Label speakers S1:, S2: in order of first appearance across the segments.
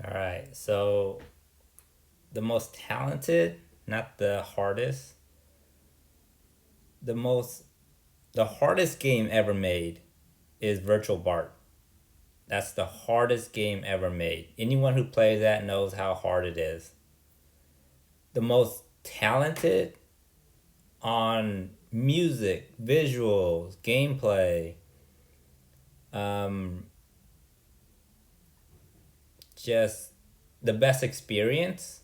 S1: All right. So the most talented, not the hardest, the most the hardest game ever made is Virtual Bart. That's the hardest game ever made. Anyone who plays that knows how hard it is. The most talented on music, visuals, gameplay, um, just the best experience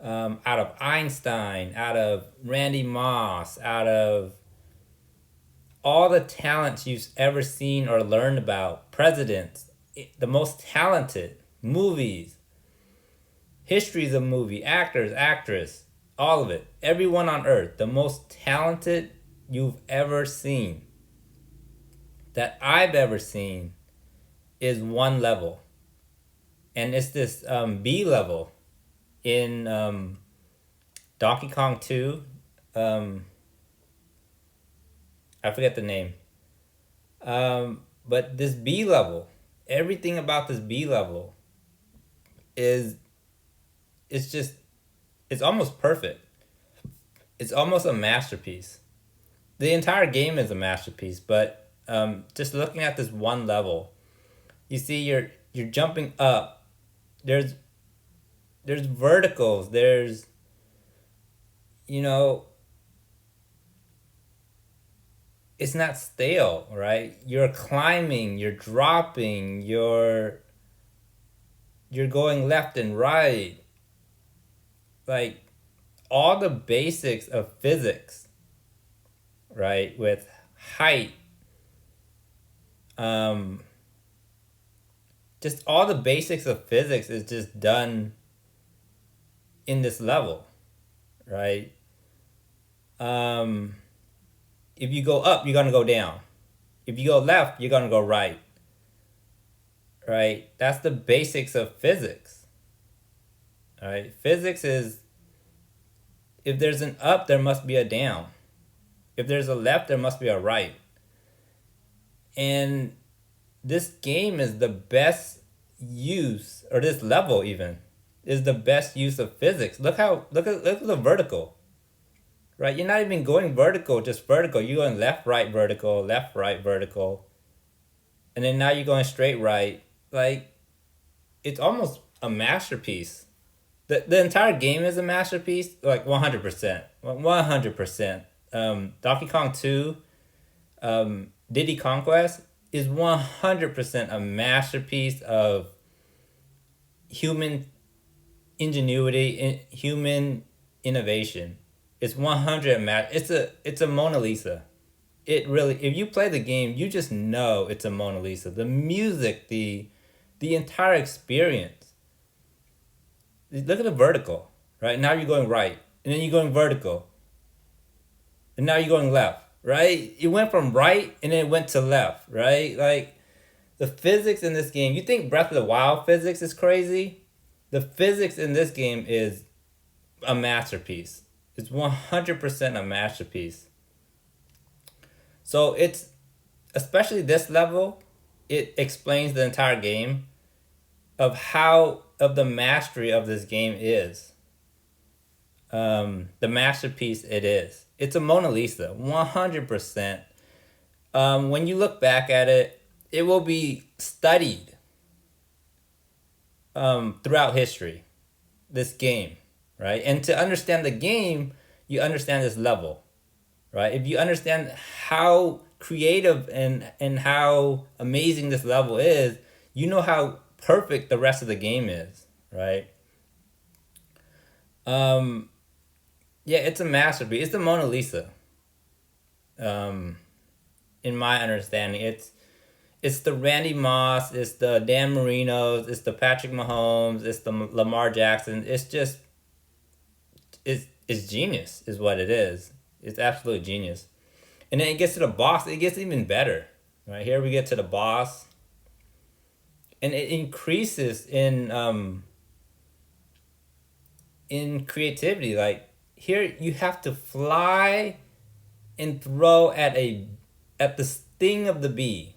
S1: out of Einstein, out of Randy Moss, out of all the talents you've ever seen or learned about, presidents, the most talented, movies, histories of movie, actors, actress, all of it, everyone on earth, the most talented you've ever seen, that I've ever seen, is one level. And it's this B level in Donkey Kong 2. Um, I forget the name. But this B level, everything about this B level is it's just it's almost perfect. It's almost a masterpiece. The entire game is a masterpiece, but just looking at this one level, you see you're jumping up. There's verticals. There's you know it's not stale, right? You're climbing, you're dropping, you're going left and right. Like all the basics of physics, right? With height, um, just all the basics of physics is just done in this level, right? Um, if you go up, you're gonna go down. If you go left, you're gonna go right. Right? That's the basics of physics. All right? Physics is if there's an up, there must be a down. If there's a left, there must be a right. And this game is the best use, or this level even, is the best use of physics. Look at the vertical. Right? You're not even going vertical, just vertical. You're going left, right, vertical. And then now you're going straight right. Like it's almost a masterpiece. The entire game is a masterpiece, like 100%. 100%. Donkey Kong 2, Diddy Conquest is 100% a masterpiece of human ingenuity, human innovation. It's 100 it's a Mona Lisa. It really, if you play the game, you just know it's a Mona Lisa. The music, the entire experience. Look at the vertical, right? Now you're going right, and then you're going vertical, and now you're going left, right? It went from right and then it went to left, right? Like the physics in this game. You think Breath of the Wild physics is crazy? The physics in this game is a masterpiece. It's 100% a masterpiece. So it's especially this level, it explains the entire game of the mastery of this game is. The masterpiece it is. It's a Mona Lisa, 100%. When you look back at it, it will be studied throughout history. This game, right? And to understand the game, you understand this level, right? If you understand how creative and how amazing this level is, you know how perfect the rest of the game is, right? Um, yeah, it's a masterpiece. It's the Mona Lisa. Um, in my understanding, it's the Randy Moss, it's the Dan Marinos, it's the Patrick Mahomes, it's the Lamar Jackson. It's genius, is what it is. It's absolute genius. And then it gets to the boss. It gets even better. Right here we get to the boss, and it increases in creativity. Like here, you have to fly and throw at the sting of the bee.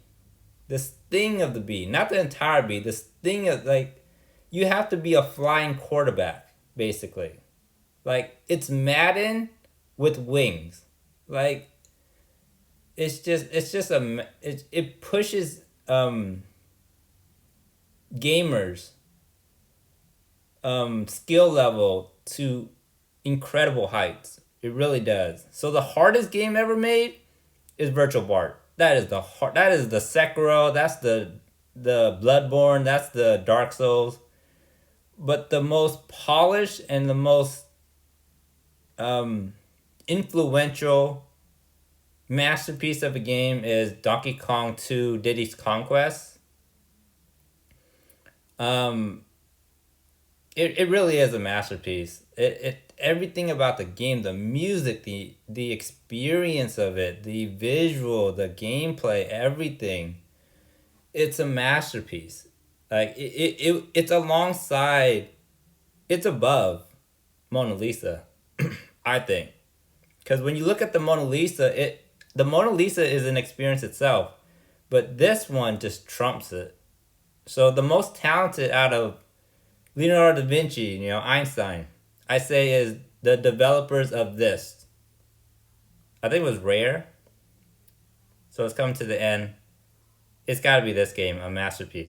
S1: The sting of the bee, not the entire bee. The sting of like, you have to be a flying quarterback basically. Like it's Madden with wings. Like it pushes gamers skill level to incredible heights. It really does. So the hardest game ever made is Virtual Bart. That is the hard. That is the Sekiro. That's the Bloodborne. That's the Dark Souls. But the most polished and the most influential masterpiece of a game is Donkey Kong 2 Diddy's Conquest. It really is a masterpiece. It everything about the game, the music, the experience of it, the visual, the gameplay, everything. It's a masterpiece. Like it's alongside, it's above Mona Lisa, I think. Because when you look at the Mona Lisa, the Mona Lisa is an experience itself, but this one just trumps it. So the most talented out of Leonardo da Vinci, Einstein, I say is the developers of this. I think it was Rare. So it's coming to the end. It's got to be this game, a masterpiece.